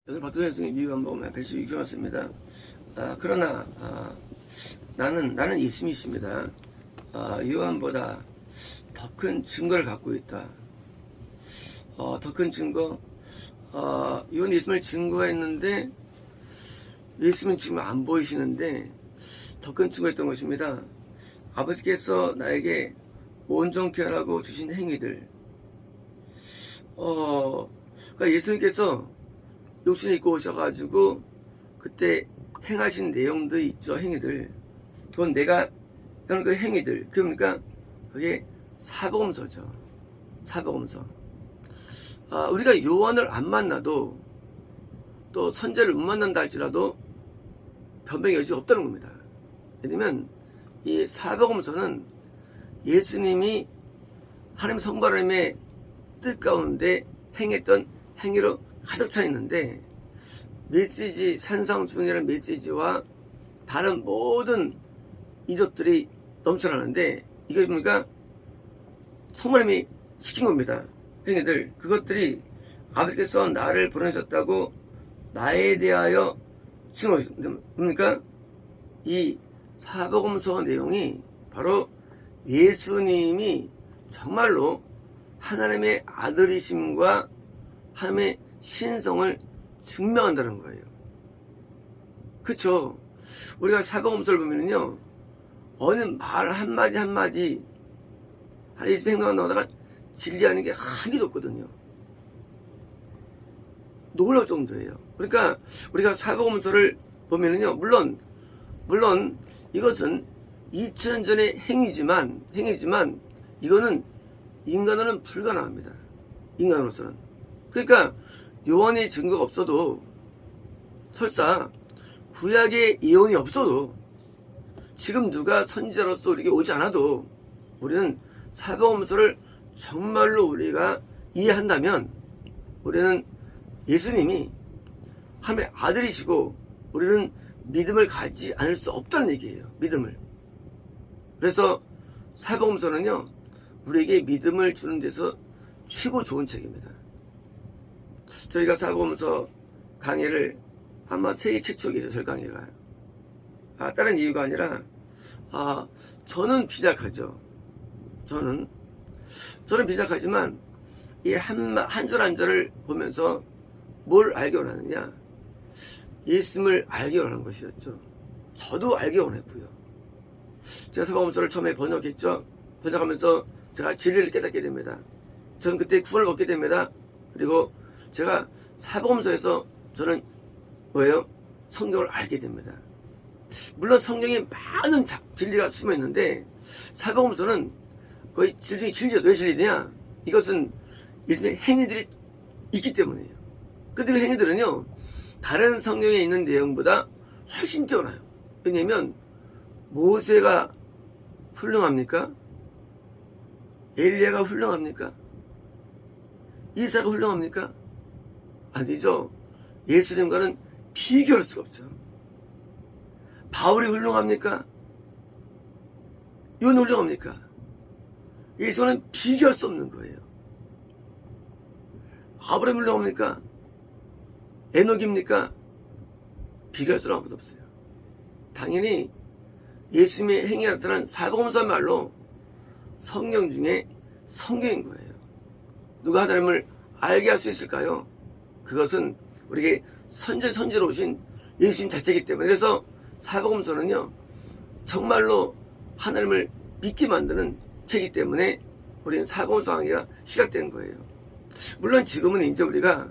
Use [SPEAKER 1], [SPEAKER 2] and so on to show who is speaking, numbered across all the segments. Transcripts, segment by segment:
[SPEAKER 1] 오늘 박도현 선생님 유한복음 116주였습니다. 그러나 나는 예수님이 있습니다. 요한보다 더 큰 증거를 갖고 있다. 더 큰 증거. 요한 예수님을 증거했는데 예수님은 지금 안 보이시는데 더 큰 증거였던 것입니다. 아버지께서 나에게 온전케 하라고 주신 행위들. 그러니까 예수님께서 육신을 입고 오셔가지고 그때 행하신 내용도 있죠. 행위들. 그건 내가 하는 그 행위들. 그러니까 그게 사복음서죠. 사복음서. 우리가 요한을 안 만나도 또 선제를 못 만난다 할지라도 변명의 여지가 없다는 겁니다. 왜냐면 이 사복음서는 예수님이 하나님 성부 하나님의 뜻 가운데 행했던 행위로 가득 차 있는데 메시지 산상수훈이라는 메시지와 다른 모든 이적들이 넘쳐나는데 이게 뭡니까? 성모님이 시킨 겁니다. 행위들. 그것들이 아버지께서 나를 보내셨다고 나에 대하여 증언하셨습니다. 뭡니까? 이 사복음서 내용이 바로 예수님이 정말로 하나님의 아들이심과 하나님의 신성을 증명한다는 거예요. 그쵸? 우리가 사복음서를 보면요, 어느 말 한마디 한마디 한 20행동가 나오다가 진리하는 게 한 개도 없거든요. 놀라울 정도예요. 그러니까 우리가 사복음서를 보면요, 물론 이것은 2000년 전의 행위지만 이거는 인간으로는 불가능합니다. 인간으로서는. 그러니까 요한의 증거가 없어도, 설사 구약의 예언이 없어도, 지금 누가 선지자로서 우리에게 오지 않아도 우리는 사복음서를 정말로 우리가 이해한다면 우리는 예수님이 하나님의 아들이시고 우리는 믿음을 가지지 않을 수 없다는 얘기예요. 믿음을. 그래서 사복음서는요, 우리에게 믿음을 주는 데서 최고 좋은 책입니다. 저희가 사복음서 강의를 아마 세계 최초겠죠. 저희 강의가. 다른 이유가 아니라 저는 비약하죠. 저는 비약하지만 이 한 절 한 절을 보면서 뭘 알기 원하느냐? 예수님을 알기 원하는 것이었죠. 저도 알기 원했고요. 제가 사복음서를 처음에 번역했죠. 번역하면서 제가 진리를 깨닫게 됩니다. 저는 그때 구원을 얻게 됩니다. 그리고 제가 사복음서에서 저는 뭐예요? 성경을 알게 됩니다. 물론 성경에 많은 진리가 숨어 있는데 사복음서는 거의 진리죠. 왜 진리냐? 이것은 예수님의 행위들이 있기 때문이에요. 근데 그 행위들은요, 다른 성경에 있는 내용보다 훨씬 뛰어나요. 왜냐면 모세가 훌륭합니까? 엘리야가 훌륭합니까? 이사가 훌륭합니까? 아니죠. 예수님과는 비교할 수가 없죠. 바울이 훌륭합니까? 요한 훌륭합니까? 예수와는 비교할 수 없는 거예요. 아브라함 훌륭합니까? 에녹입니까? 비교할 수는 아무도 없어요. 당연히 예수님의 행위가 나타난 사복음서 말로 성경 중에 성경인 거예요. 누가 하나님을 알게 할 수 있을까요? 그것은 우리에게 선지로 오신 예수님 자체이기 때문에. 그래서 사복음서는요, 정말로 하나님을 믿게 만드는 책이기 때문에 우리는 사복음서 강의가 시작된 거예요. 물론 지금은 이제 우리가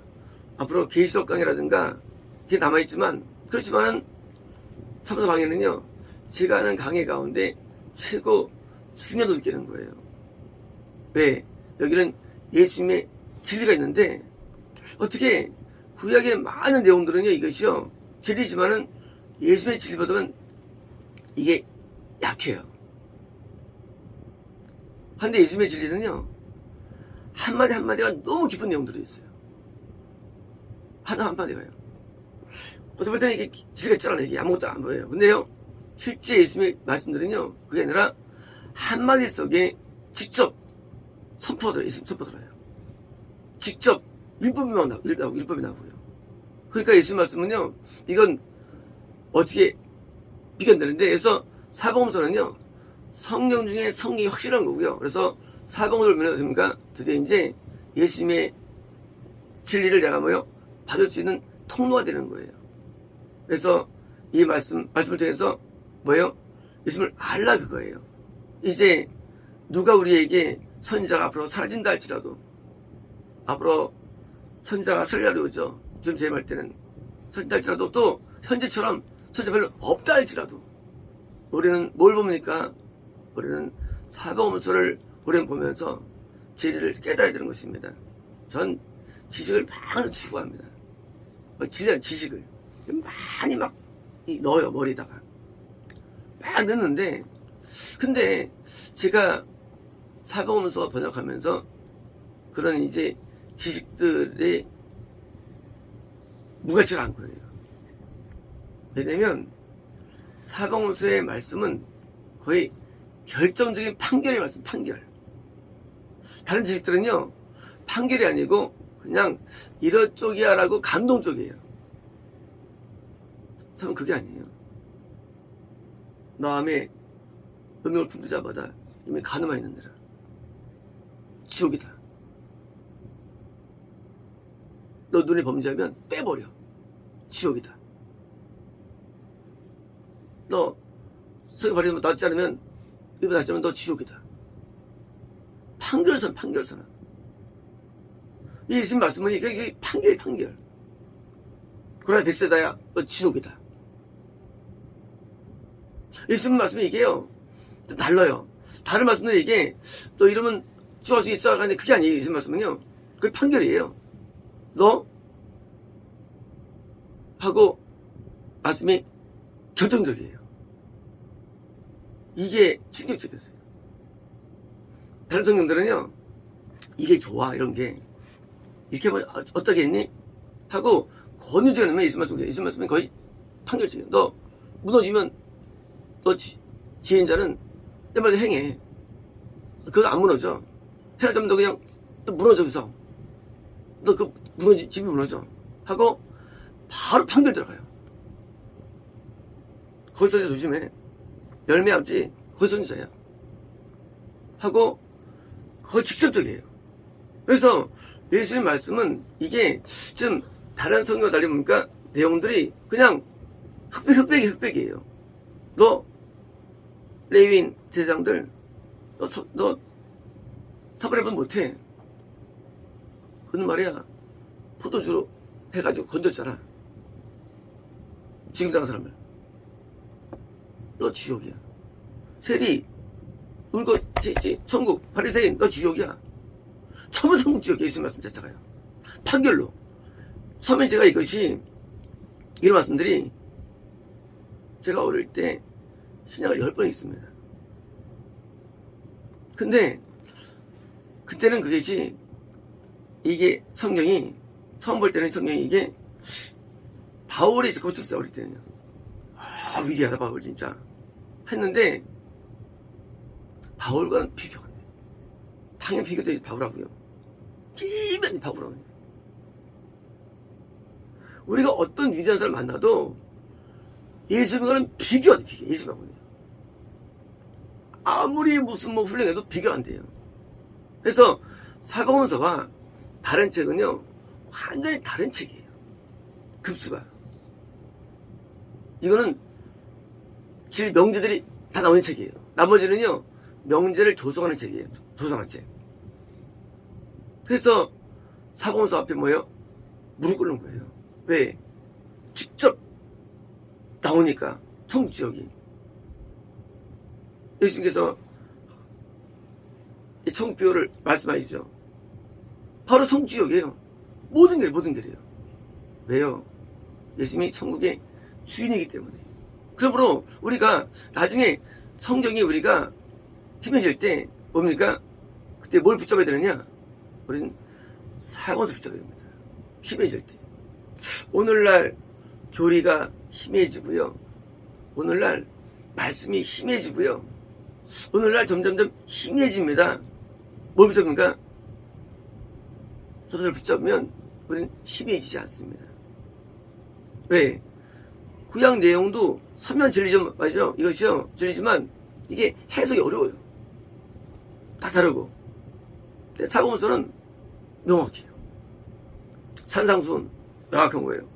[SPEAKER 1] 앞으로 계시록 강의라든가 그게 남아있지만, 그렇지만 사복음서 강의는요, 제가 하는 강의 가운데 최고 중요도 느끼는 거예요. 왜? 여기는 예수님의 진리가 있는데, 어떻게 구약의 많은 내용들은요, 이것이요, 진리지만은 예수님의 진리보다는 이게 약해요. 그런데 예수님의 진리는요, 한마디 한마디가 너무 깊은 내용들이 있어요. 한마디가요. 어떻게 볼 때는 이게 진리가 있잖아요. 이게 아무것도 안 보여요. 근데요, 실제 예수님의 말씀들은요, 그게 아니라 한마디 속에 직접 선포들어요. 직접 율법이 나오고요. 그러니까 예수 말씀은요, 이건 어떻게 비견되는데, 그래서 사복음서는요, 성경 중에 성경이 확실한 거고요. 그래서 사복음서를 보면 어떻습니까? 드디어 이제 예수님의 진리를 내가 받을 수 있는 통로가 되는 거예요. 그래서 이 말씀을 통해서 예수님을 알라 그거예요. 이제 누가 우리에게 선지자가 앞으로 사라진다 할지라도, 앞으로 선지자가 설날이 오죠. 지금 제 말 때는 설날 할지라도, 또 현재처럼 선지자 별로 없다 할지라도, 우리는 뭘 봅니까? 우리는 사복음서를 우리는 보면서 진리를 깨달아야 되는 것입니다. 전 지식을 많이 추구합니다. 진리한 지식을 많이 넣어요, 머리에다가. 막 넣는데, 근데 제가 사복음서 번역하면서 그런 이제 지식들이 무가치를 한 거예요. 왜냐면 사복음서의 말씀은 거의 결정적인 판결의 말씀, 판결. 다른 지식들은요, 판결이 아니고 그냥 이런 쪽이야 라고 감동 쪽이에요. 참 그게 아니에요. 마음에 음욕을 품는 자마다 이미 가늠하여 있느니라. 지옥이다. 너 눈에 범죄하면 빼버려. 지옥이다. 너 성에 바르면 낫지 않으면, 입에 낫지 않으면 너 지옥이다. 판결선. 이 예수님 말씀은 이게 판결. 그러나 벳세다야, 너 지옥이다. 예수님 말씀이 이게요, 좀 달라요. 다른 말씀은 이게, 너 이러면 죽을 수 있어. 근데 그게 아니에요. 예수님 말씀은요, 그게 판결이에요. 너? 하고, 말씀이 결정적이에요. 이게 충격적이었어요. 다른 성경들은요, 이게 좋아, 이런 게. 이렇게 하면 어떻게 했니? 하고, 권유적인 면 예수 말씀이 거의 판결적이에요. 너 무너지면, 너 지혜인자는 내 말대로 행해. 그거 안 무너져. 헤어지면 너 그냥 또 무너져, 그래서. 너 집이 무너져. 하고, 바로 판결 들어가요. 거기서 조심해. 열매 아버지, 거기서 선지자야. 하고, 거의 직접적이에요. 그래서 예수님 말씀은 이게 좀 다른 성경과 달리 보니까 내용들이 그냥 흑백이에요. 너 레위인 제사장들 너 사발해보면 못해. 그는 말이야 포도주로 해가지고 건졌잖아. 지금 당한 사람을. 너 지옥이야. 세리 울고 천국 바리새인 너 지옥이야. 처음부터 천국 지옥이야. 예수님 말씀 자체가요. 판결로. 처음에 제가 이런 말씀들이 제가 어릴 때 신약을 10번 읽습니다. 근데 그때는 그것이 이게 성경이 처음 볼 때는 성경이 이게 바울이 고쳤어요. 어릴 때는요. 위대하다 바울 진짜 했는데 바울과는 비교가 안 돼요. 당연히 비교되지 바울하고요. 기면이 바울하고요. 우리가 어떤 위대한 사람을 만나도 예수님과는 비교 안 돼요. 예수님하고는 아무리 무슨 훌륭해도 비교 안 돼요. 그래서 사복음서와 다른 책은요 완전히 다른 책이에요. 급수가. 이거는 질 명제들이 다 나오는 책이에요. 나머지는요 명제를 조성하는 책이에요. 조성한 책. 그래서 사복음서 앞에 무릎 꿇는 거예요. 왜? 직접 나오니까 천국 지옥이. 예수님께서 이 천국 비유를 말씀하시죠. 바로 천국 지옥이에요. 모든 길이에요. 왜요? 예수님이 천국의 주인이기 때문에. 그러므로 우리가 나중에 성경이 우리가 힘해질 때 뭡니까? 그때 뭘 붙잡아야 되느냐? 우리는 사고서 붙잡아야 됩니다. 힘해질 때. 오늘날 교리가 힘해지고요. 오늘날 말씀이 힘해지고요. 오늘날 점점점 힘해집니다. 뭘 붙잡습니까? 서서를 붙잡으면 우리는 힘해지지 않습니다. 왜? 구약 내용도 서면 진리죠, 맞죠? 이것이요, 진리지만 이게 해석이 어려워요. 다 다르고. 근데 사복음서는 명확해요. 산상수훈 명확한 거예요.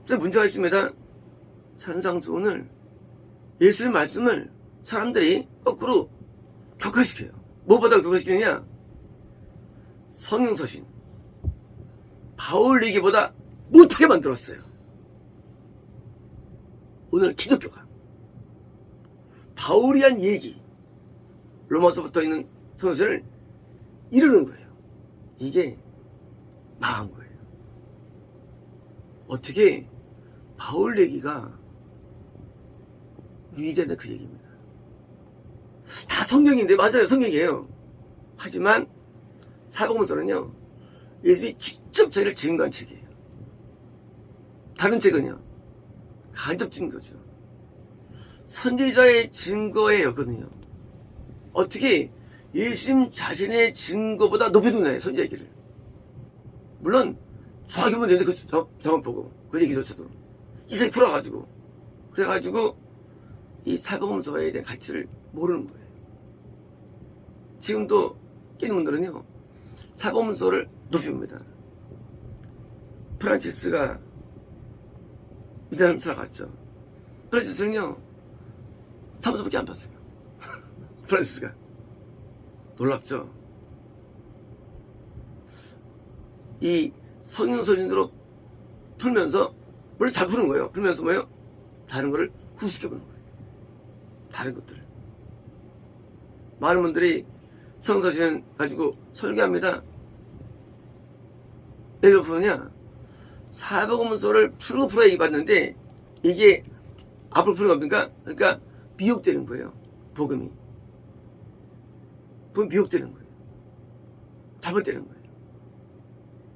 [SPEAKER 1] 근데 문제가 있습니다. 산상수훈을, 예수의 말씀을 사람들이 거꾸로 격화시켜요. 무엇보다 격화시키느냐? 성경서신 바울 얘기보다 못하게 만들었어요. 오늘 기독교가 바울이 한 얘기, 로마서부터 있는 성경서를 이루는 거예요. 이게 망한 거예요. 어떻게 바울 얘기가 위대하다, 그 얘기입니다. 다 성경인데, 맞아요, 성경이에요. 하지만 사복음서는요, 예수님이 직접 저희를 증거한 책이에요. 다른 책은요, 간접 증거죠. 선지자의 증거에 여거든요. 어떻게 예수님 자신의 증거보다 높이 두나요, 선지자 얘기를. 물론 정확히 보면 되는데, 그 정확 보고 그 얘기조차도 이상히 풀어가지고, 그래가지고 이 사복음서에 대한 가치를 모르는 거예요. 지금도 끼는 분들은요, 사복음서를 높이 봅니다. 프란치스가 위대한 살아갔죠. 프란치스는요, 사복음서밖에 안 봤어요. 프란치스가. 놀랍죠? 이 성경서신으로 풀면서, 물론 잘 푸는 거예요. 풀면서 뭐예요? 다른 거를 후식해보는 거예요. 다른 것들을. 많은 분들이 성경서신 가지고 설교합니다. 왜 푸느냐? 사복음서를 풀고 얘기받는데, 이게 앞으로 푸는 겁니까? 그러니까 미혹되는 거예요. 복음이 미혹되는 거예요. 잘못되는 거예요.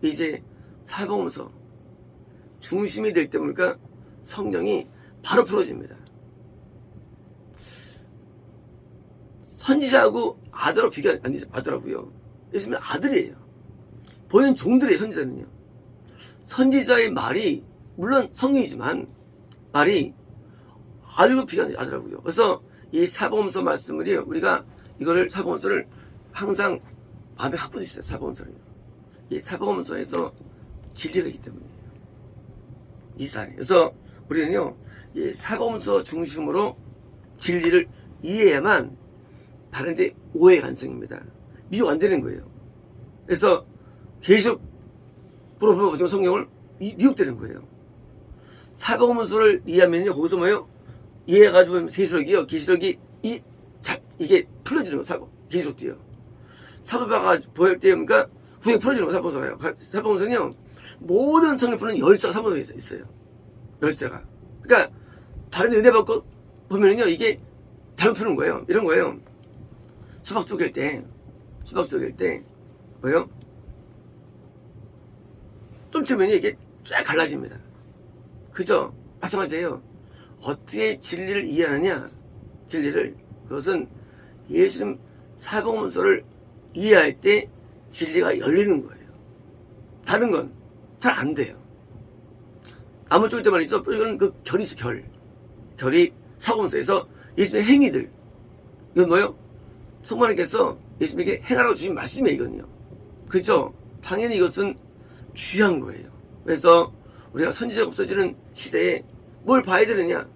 [SPEAKER 1] 이제 사복음서 중심이 될 때 보니까 성령이 바로 풀어집니다. 선지자하고 아들하고 비교 안 하더라고요. 예수님은 아들이에요. 본인 종들이에요, 선지자는요. 선지자의 말이, 물론 성령이지만 말이 아들과 비교 안 하더라고요. 그래서 이 사복음서 말씀을요, 우리가 이거를 사복음서를 항상 마음에 갖고 있어요. 사복음서를요. 이 사복음서에서 진리가 있기 때문이에요. 이 사안에. 그래서 우리는요, 이 사복음서 중심으로 진리를 이해해야만 다른데 오해 가능성입니다. 미혹 안 되는 거예요. 그래서 계속 물어보면 성경을 미혹되는 거예요. 사복음서를 이해하면요, 거기서 뭐예요? 이해해가지고 계시록이요. 계시록이 이게 풀어지는 거예요. 계시록도요. 사복음서가 보일 때 그러니까 후에 풀어지는 거예요. 사복음서가요. 사복음서는요, 모든 성경 푸는 열쇠가 사복음서에 있어요. 열쇠가. 그러니까 다른 은혜 받고 보면요, 이게 잘못 푸는 거예요. 이런 거예요. 수박 쪼갤 때 뭐예요? 좀 치면요, 이게 쫙 갈라집니다. 그죠? 마찬가지예요. 어떻게 진리를 이해하느냐? 진리를, 그것은 예수님 사복음서를 이해할 때 진리가 열리는 거예요. 다른 건 잘 안 돼요. 나무 쪼갤 때 말이죠. 이거는 그 결이 있어, 결이 사복음서에서 예수님의 행위들. 이건 뭐예요? 성모님께서 예수님에게 행하라고 주신 말씀이에요, 이건요. 그죠? 당연히 이것은 귀한 거예요. 그래서 우리가 선지자가 없어지는 시대에 뭘 봐야 되느냐?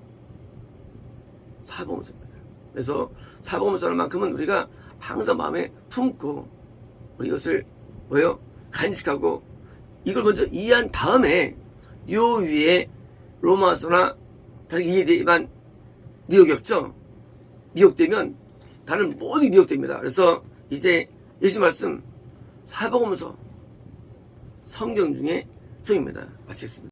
[SPEAKER 1] 사복음서입니다. 그래서 사복음서만큼은 우리가 항상 마음에 품고, 우리 이것을 뭐예요? 간직하고, 이걸 먼저 이해한 다음에 요 위에 로마서나 다른 이해되지만 미혹이 없죠? 미혹되면 다른 모든 미혹됩니다. 그래서 이제 예수 말씀 사복음서 성경 중에 성입니다. 마치겠습니다.